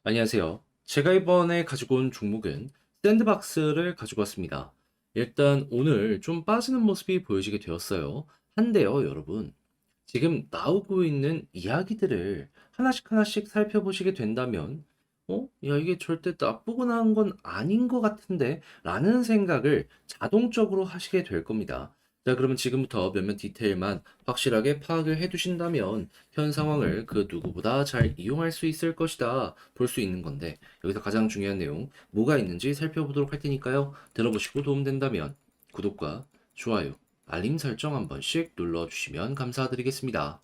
안녕하세요. 제가 이번에 가지고 온 종목은 샌드박스를 가지고 왔습니다. 일단 오늘 좀 빠지는 모습이 보여지게 되었어요. 한데요, 여러분. 지금 나오고 있는 이야기들을 하나씩 하나씩 살펴보시게 된다면, 야, 이게 절대 나쁘거나 한 건 아닌 것 같은데? 라는 생각을 자동적으로 하시게 될 겁니다. 자, 그러면 지금부터 몇몇 디테일만 확실하게 파악을 해두신다면, 현 상황을 그 누구보다 잘 이용할 수 있을 것이다 볼 수 있는 건데, 여기서 가장 중요한 내용, 뭐가 있는지 살펴보도록 할 테니까요. 들어보시고 도움된다면, 구독과 좋아요, 알림 설정 한 번씩 눌러주시면 감사드리겠습니다.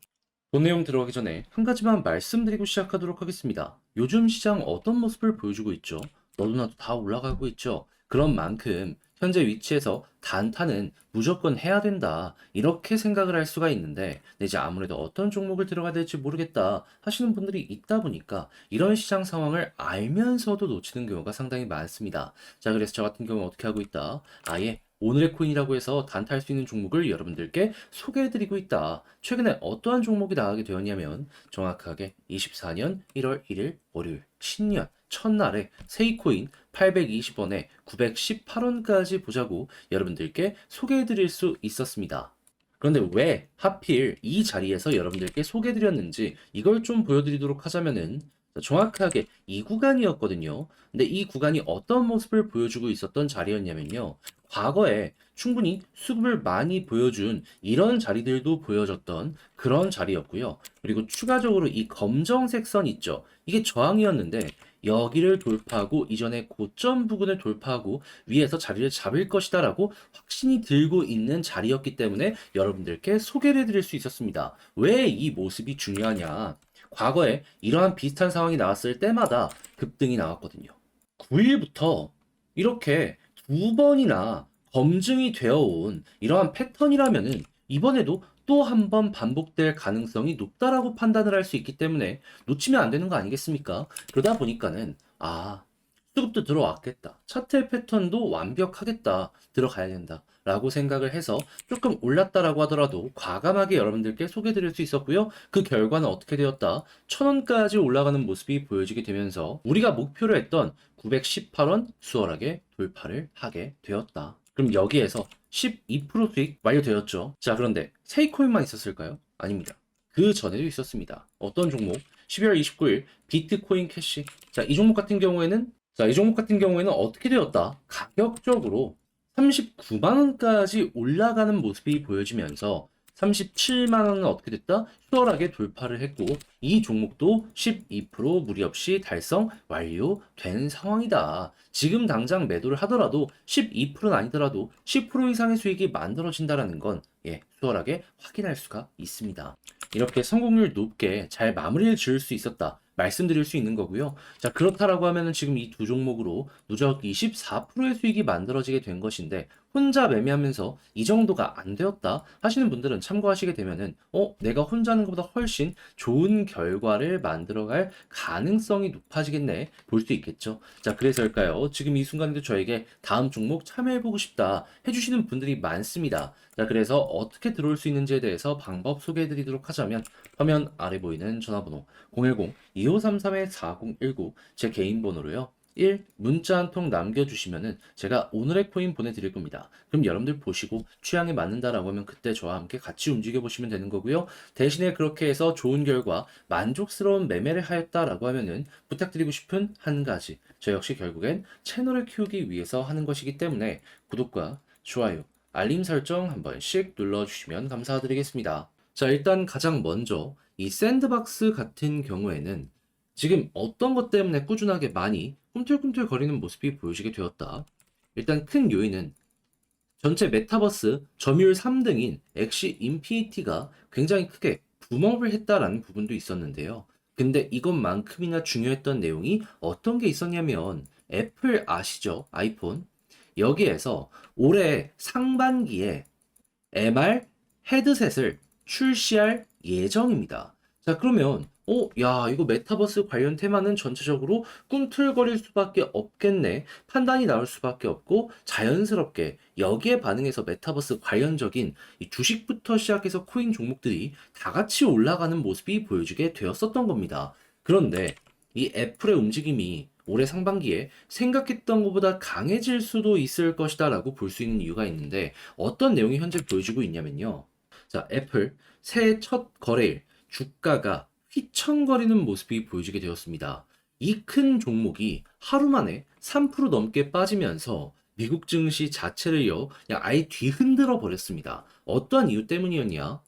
본 내용 들어가기 전에 한 가지만 말씀드리고 시작하도록 하겠습니다. 요즘 시장 어떤 모습을 보여주고 있죠? 너도 나도 다 올라가고 있죠? 그런 만큼 현재 위치에서 단타는 무조건 해야 된다. 이렇게 생각을 할 수가 있는데, 이제 아무래도 어떤 종목을 들어가야 될지 모르겠다 하시는 분들이 있다 보니까 이런 시장 상황을 알면서도 놓치는 경우가 상당히 많습니다. 자, 그래서 저 같은 경우는 어떻게 하고 있다? 아예 오늘의 코인이라고 해서 단타할 수 있는 종목을 여러분들께 소개해드리고 있다. 최근에 어떠한 종목이 나가게 되었냐면 정확하게 24년 1월 1일 월요일 신년 첫날에 세이코인 820원에 918원까지 보자고 여러분들께 소개해드릴 수 있었습니다. 그런데 왜 하필 이 자리에서 여러분들께 소개해드렸는지 이걸 좀 보여드리도록 하자면은 정확하게 이 구간이었거든요. 근데 이 구간이 어떤 모습을 보여주고 있었던 자리였냐면요. 과거에 충분히 수급을 많이 보여준 이런 자리들도 보여줬던 그런 자리였고요. 그리고 추가적으로 이 검정색 선 있죠. 이게 저항이었는데 여기를 돌파하고 이전에 고점 부근을 돌파하고 위에서 자리를 잡을 것이다라고 확신이 들고 있는 자리였기 때문에 여러분들께 소개를 해드릴 수 있었습니다. 왜 이 모습이 중요하냐? 과거에 이러한 비슷한 상황이 나왔을 때마다 급등이 나왔거든요. 9일부터 이렇게 두 번이나 검증이 되어 온 이러한 패턴이라면은 이번에도 또 한 번 반복될 가능성이 높다라고 판단을 할 수 있기 때문에 놓치면 안 되는 거 아니겠습니까? 그러다 보니까는 수급도 들어왔겠다. 차트 패턴도 완벽하겠다. 들어가야 된다. 라고 생각을 해서 조금 올랐다라고 하더라도 과감하게 여러분들께 소개드릴 수 있었고요. 그 결과는 어떻게 되었다? 1000원까지 올라가는 모습이 보여지게 되면서 우리가 목표로 했던 918원 수월하게 돌파를 하게 되었다. 그럼 여기에서 12% 수익 완료되었죠. 자, 그런데 세이코인만 있었을까요? 아닙니다. 그 전에도 있었습니다. 어떤 종목? 12월 29일 비트코인 캐시. 이 종목 같은 경우에는 어떻게 되었다? 가격적으로 39만 원까지 올라가는 모습이 보여지면서 37만 원은 어떻게 됐다? 수월하게 돌파를 했고 이 종목도 12% 무리 없이 달성 완료된 상황이다. 지금 당장 매도를 하더라도 12%는 아니더라도 10% 이상의 수익이 만들어진다라는 건 수월하게 확인할 수가 있습니다. 이렇게 성공률 높게 잘 마무리를 지을 수 있었다. 말씀드릴 수 있는 거고요. 자, 그렇다라고 하면은 지금 이 두 종목으로 누적 24%의 수익이 만들어지게 된 것인데 혼자 매매하면서 이 정도가 안 되었다 하시는 분들은 참고하시게 되면은 내가 혼자 하는 것보다 훨씬 좋은 결과를 만들어갈 가능성이 높아지겠네 볼 수 있겠죠. 자, 그래서일까요? 지금 이 순간에도 저에게 다음 종목 참여해보고 싶다 해주시는 분들이 많습니다. 자, 그래서 어떻게 들어올 수 있는지에 대해서 방법 소개해드리도록 하자면 화면 아래 보이는 전화번호 010-2533-4019 제 개인 번호로요. 1. 문자 한 통 남겨주시면은 제가 오늘의 코인 보내드릴 겁니다. 그럼 여러분들 보시고 취향에 맞는다라고 하면 그때 저와 함께 같이 움직여 보시면 되는 거고요. 대신에 그렇게 해서 좋은 결과 만족스러운 매매를 하였다라고 하면은 부탁드리고 싶은 한 가지. 저 역시 결국엔 채널을 키우기 위해서 하는 것이기 때문에 구독과 좋아요, 알림 설정 한 번씩 눌러주시면 감사드리겠습니다. 자, 일단 가장 먼저 이 샌드박스 같은 경우에는 지금 어떤 것 때문에 꾸준하게 많이 꿈틀꿈틀 거리는 모습이 보여지게 되었다. 일단 큰 요인은 전체 메타버스 점유율 3등인 엑시 인피니티가 굉장히 크게 붐업을 했다라는 부분도 있었는데요. 근데 이것만큼이나 중요했던 내용이 어떤 게 있었냐면 애플 아시죠? 아이폰. 여기에서 올해 상반기에 MR 헤드셋을 출시할 예정입니다. 자, 그러면, 야, 이거 메타버스 관련 테마는 전체적으로 꿈틀거릴 수밖에 없겠네. 판단이 나올 수밖에 없고, 자연스럽게 여기에 반응해서 메타버스 관련적인 이 주식부터 시작해서 코인 종목들이 다 같이 올라가는 모습이 보여지게 되었었던 겁니다. 그런데 이 애플의 움직임이 올해 상반기에 생각했던 것보다 강해질 수도 있을 것이다라고 볼 수 있는 이유가 있는데 어떤 내용이 현재 보여지고 있냐면요. 자, 애플 새해 첫 거래일 주가가 휘청거리는 모습이 보여지게 되었습니다. 이 큰 종목이 하루 만에 3% 넘게 빠지면서 미국 증시 자체를요, 그냥 아예 뒤흔들어 버렸습니다. 어떠한 이유 때문이었냐?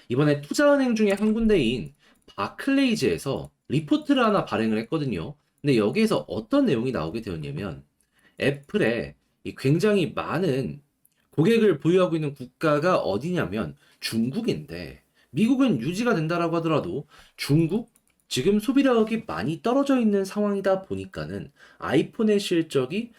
이번에 투자은행 중에 한 군데인 바클레이즈에서 리포트를 하나 발행을 했거든요. 근데 여기에서 어떤 내용이 나오게 되었냐면 애플에 이 굉장히 많은 고객을 보유하고 있는 국가가 어디냐면 중국인데 미국은 유지가 된다라고 하더라도 중국 지금 소비력이 많이 떨어져 있는 상황이다 보니까는 아이폰의 실적이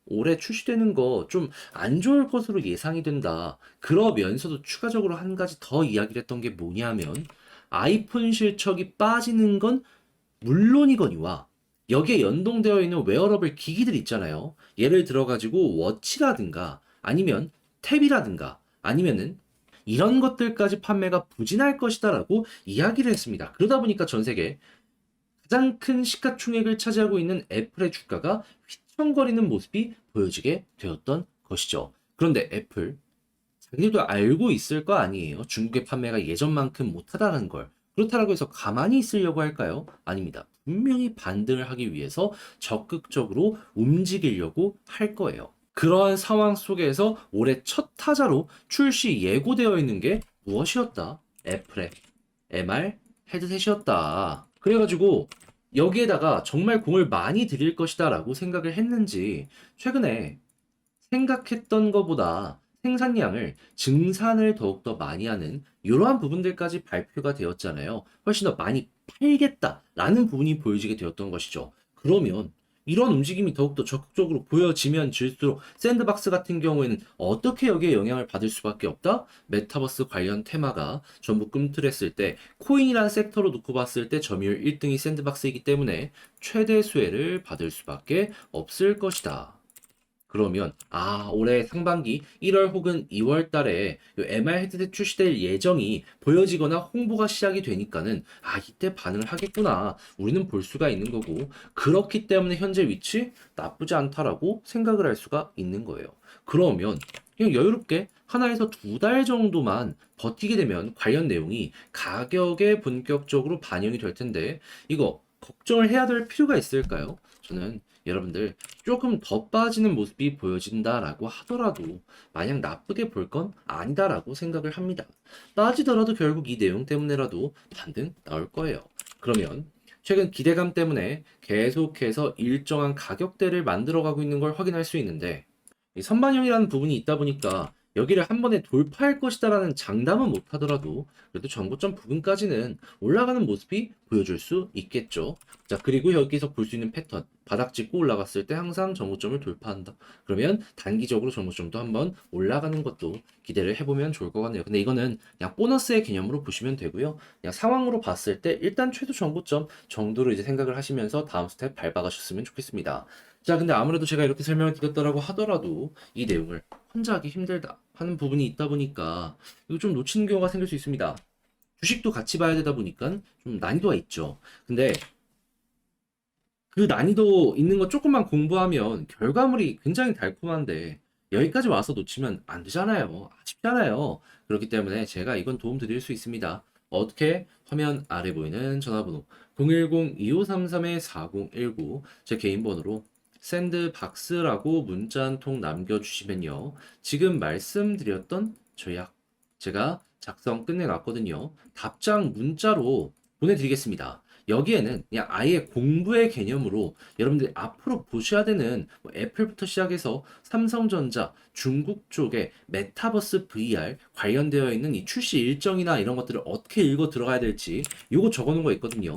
올해 출시되는 거 좀 안 좋을 것으로 예상이 된다. 그러면서도 추가적으로 한 가지 더 이야기를 했던 게 뭐냐면 아이폰 실적이 빠지는 건 물론이거니와 여기에 연동되어 있는 웨어러블 기기들 있잖아요. 예를 들어 가지고 워치라든가 아니면 탭이라든가 아니면은 이런 것들까지 판매가 부진할 것이다라고 이야기를 했습니다. 그러다 보니까 전 세계 가장 큰 시가총액을 차지하고 있는 애플의 주가가 휘청거리는 모습이 보여지게 되었던 것이죠. 그런데 애플 자기들도 알고 있을 거 아니에요. 중국의 판매가 예전만큼 못하다는 걸. 그렇다고 해서 가만히 있으려고 할까요? 아닙니다. 분명히 반등을 하기 위해서 적극적으로 움직이려고 할 거예요. 그러한 상황 속에서 올해 첫 타자로 출시 예고되어 있는 게 무엇이었다? 애플의 MR 헤드셋이었다. 그래가지고 여기에다가 정말 공을 많이 들일 것이다 라고 생각을 했는지 최근에 생각했던 것보다 생산량을 증산을 더욱더 많이 하는 이러한 부분들까지 발표가 되었잖아요. 훨씬 더 많이 팔겠다라는 부분이 보여지게 되었던 것이죠. 그러면 이런 움직임이 더욱더 적극적으로 보여지면 질수록 샌드박스 같은 경우에는 어떻게 여기에 영향을 받을 수밖에 없다? 메타버스 관련 테마가 전부 꿈틀했을 때 코인이라는 섹터로 놓고 봤을 때 점유율 1등이 샌드박스이기 때문에 최대 수혜를 받을 수밖에 없을 것이다. 그러면 올해 상반기 1월 혹은 2월 달에 MR 헤드셋 출시될 예정이 보여지거나 홍보가 시작이 되니까는 이때 반응을 하겠구나. 우리는 볼 수가 있는 거고 그렇기 때문에 현재 위치 나쁘지 않다라고 생각을 할 수가 있는 거예요. 그러면 그냥 여유롭게 하나에서 두 달 정도만 버티게 되면 관련 내용이 가격에 본격적으로 반영이 될 텐데 이거 걱정을 해야 될 필요가 있을까요? 저는 여러분들 조금 더 빠지는 모습이 보여진다라고 하더라도 마냥 나쁘게 볼 건 아니다라고 생각을 합니다. 빠지더라도 결국 이 내용 때문에라도 반등 나올 거예요. 그러면 최근 기대감 때문에 계속해서 일정한 가격대를 만들어가고 있는 걸 확인할 수 있는데 이 선반영이라는 부분이 있다 보니까 여기를 한 번에 돌파할 것이다라는 장담은 못 하더라도 그래도 정고점 부분까지는 올라가는 모습이 보여줄 수 있겠죠. 자, 그리고 여기서 볼 수 있는 패턴. 바닥 찍고 올라갔을 때 항상 정고점을 돌파한다. 그러면 단기적으로 정고점도 한번 올라가는 것도 기대를 해보면 좋을 것 같네요. 근데 이거는 그냥 보너스의 개념으로 보시면 되고요. 그냥 상황으로 봤을 때 일단 최소 정고점 정도로 이제 생각을 하시면서 다음 스텝 밟아가셨으면 좋겠습니다. 자, 근데 아무래도 제가 이렇게 설명을 드렸다라고 하더라도 이 내용을 혼자 하기 힘들다 하는 부분이 있다 보니까 이거 좀 놓치는 경우가 생길 수 있습니다. 주식도 같이 봐야 되다 보니까 좀 난이도가 있죠. 근데 그 난이도 있는 거 조금만 공부하면 결과물이 굉장히 달콤한데 여기까지 와서 놓치면 안 되잖아요. 아쉽잖아요. 그렇기 때문에 제가 이건 도움 드릴 수 있습니다. 어떻게? 화면 아래 보이는 전화번호 010-2533-4019 제 개인 번호로 샌드박스라고 문자 한 통 남겨주시면요. 지금 말씀드렸던 조약 제가 작성 끝내놨거든요. 답장 문자로 보내드리겠습니다. 여기에는 그냥 아예 공부의 개념으로 여러분들이 앞으로 보셔야 되는 뭐 애플부터 시작해서 삼성전자, 중국 쪽에 메타버스 VR 관련되어 있는 이 출시 일정이나 이런 것들을 어떻게 읽어 들어가야 될지 요거 적어놓은 거 있거든요.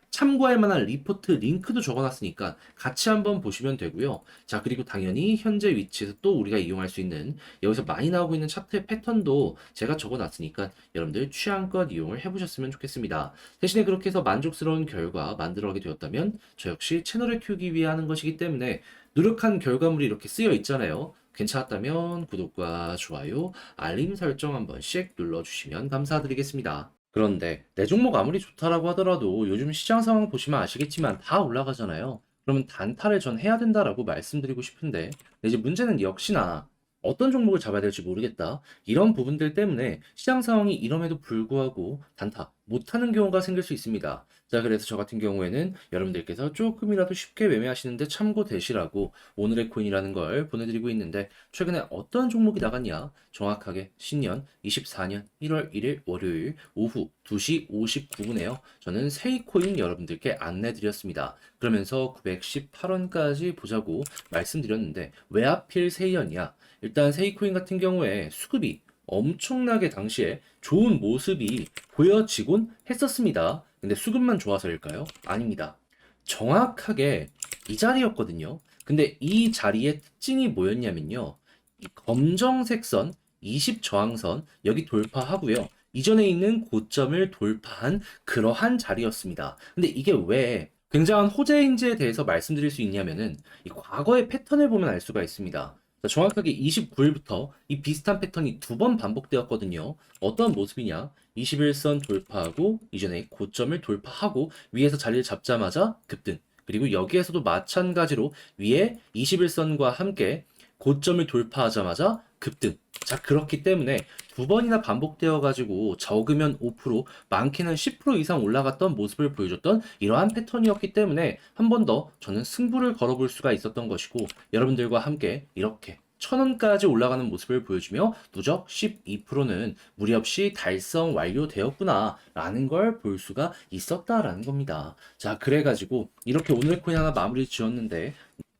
참고할 만한 리포트 링크도 적어놨으니까 같이 한번 보시면 되고요. 자, 그리고 당연히 현재 위치에서 또 우리가 이용할 수 있는 여기서 많이 나오고 있는 차트의 패턴도 제가 적어놨으니까 여러분들 취향껏 이용을 해보셨으면 좋겠습니다. 대신에 그렇게 해서 만족스러운 결과 만들어가게 되었다면 저 역시 채널을 키우기 위해 하는 것이기 때문에 노력한 결과물이 이렇게 쓰여 있잖아요. 괜찮았다면 구독과 좋아요, 알림 설정 한 번씩 눌러주시면 감사드리겠습니다. 그런데 내 종목 아무리 좋다라고 하더라도 요즘 시장 상황 보시면 아시겠지만 다 올라가잖아요. 그러면 단타를 전 해야 된다라고 말씀드리고 싶은데 이제 문제는 역시나 어떤 종목을 잡아야 될지 모르겠다. 이런 부분들 때문에 시장 상황이 이럼에도 불구하고 단타 못하는 경우가 생길 수 있습니다. 자, 그래서 저 같은 경우에는 여러분들께서 조금이라도 쉽게 매매하시는데 참고되시라고 오늘의 코인이라는 걸 보내드리고 있는데 최근에 어떤 종목이 나갔냐? 정확하게 신년 24년 1월 1일 월요일 오후 2시 59분에요. 저는 세이코인 여러분들께 안내드렸습니다. 그러면서 918원까지 보자고 말씀드렸는데 왜 하필 세이연이야? 일단 세이코인 같은 경우에 수급이 엄청나게 당시에 좋은 모습이 보여지곤 했었습니다. 근데 수급만 좋아서일까요? 아닙니다. 정확하게 이 자리였거든요. 근데 이 자리의 특징이 뭐였냐면요. 이 검정색 선, 20 저항선 여기 돌파하고요. 이전에 있는 고점을 돌파한 그러한 자리였습니다. 근데 이게 왜 굉장한 호재인지에 대해서 말씀드릴 수 있냐면은 이 과거의 패턴을 보면 알 수가 있습니다. 자, 정확하게 29일부터 이 비슷한 패턴이 두 번 반복되었거든요. 어떤 모습이냐? 21선 돌파하고 이전에 고점을 돌파하고 위에서 자리를 잡자마자 급등. 그리고 여기에서도 마찬가지로 위에 21선과 함께 고점을 돌파하자마자 급등. 자, 그렇기 때문에 두 번이나 반복되어 가지고 적으면 5%, 많게는 10% 이상 올라갔던 모습을 보여줬던 이러한 패턴이었기 때문에 한 번 더 저는 승부를 걸어볼 수가 있었던 것이고 여러분들과 함께 이렇게 1000원까지 올라가는 모습을 보여주며 누적 12%는 무리 없이 달성 완료되었구나 라는 걸 볼 수가 있었다라는 겁니다. 자, 그래가지고 이렇게 오늘 코인 하나 마무리 지었는데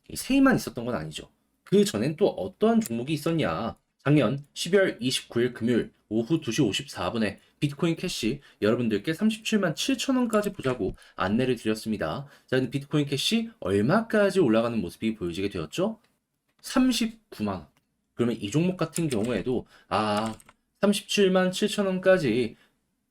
이 세이만 있었던 건 아니죠. 그 전엔 또 어떠한 종목이 있었냐? 작년 12월 29일 금요일 오후 2시 54분에 비트코인 캐시 여러분들께 37만 7천 원까지 보자고 안내를 드렸습니다. 자, 근데 비트코인 캐시 얼마까지 올라가는 모습이 보여지게 되었죠? 39만 원. 그러면 이 종목 같은 경우에도 37만 7천 원까지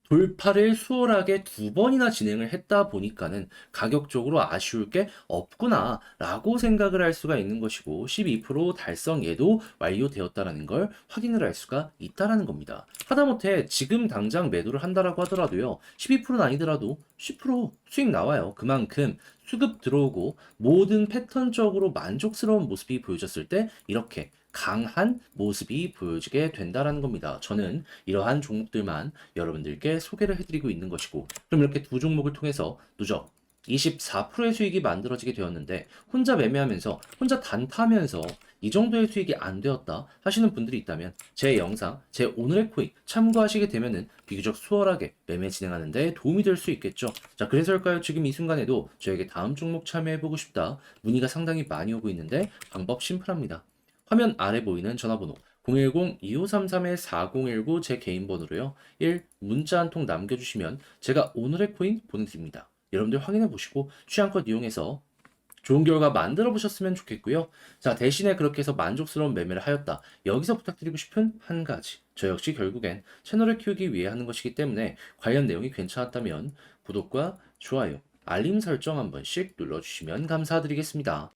돌파를 수월하게 두 번이나 진행을 했다 보니까는 가격적으로 아쉬울 게 없구나 라고 생각을 할 수가 있는 것이고 12% 달성에도 완료되었다라는 걸 확인을 할 수가 있다라는 겁니다. 하다못해 지금 당장 매도를 한다라고 하더라도요 12%는 아니더라도 10% 수익 나와요. 그만큼 수급 들어오고 모든 패턴적으로 만족스러운 모습이 보여졌을 때 이렇게 강한 모습이 보여지게 된다라는 겁니다. 저는 이러한 종목들만 여러분들께 소개를 해드리고 있는 것이고 그럼 이렇게 두 종목을 통해서 누적 24%의 수익이 만들어지게 되었는데 혼자 매매하면서 혼자 단타하면서 이 정도의 수익이 안 되었다 하시는 분들이 있다면 제 영상, 제 오늘의 코인 참고하시게 되면은 비교적 수월하게 매매 진행하는데 도움이 될 수 있겠죠. 자, 그래서일까요? 지금 이 순간에도 저에게 다음 종목 참여해보고 싶다. 문의가 상당히 많이 오고 있는데 방법 심플합니다. 화면 아래 보이는 전화번호 010-2533-4019 제 개인 번호로요. 1. 문자 한 통 남겨주시면 제가 오늘의 코인 보내드립니다. 여러분들 확인해 보시고 취향껏 이용해서 좋은 결과 만들어 보셨으면 좋겠고요. 자, 대신에 그렇게 해서 만족스러운 매매를 하였다. 여기서 부탁드리고 싶은 한 가지. 저 역시 결국엔 채널을 키우기 위해 하는 것이기 때문에 관련 내용이 괜찮았다면 구독과 좋아요, 알림 설정 한 번씩 눌러주시면 감사드리겠습니다.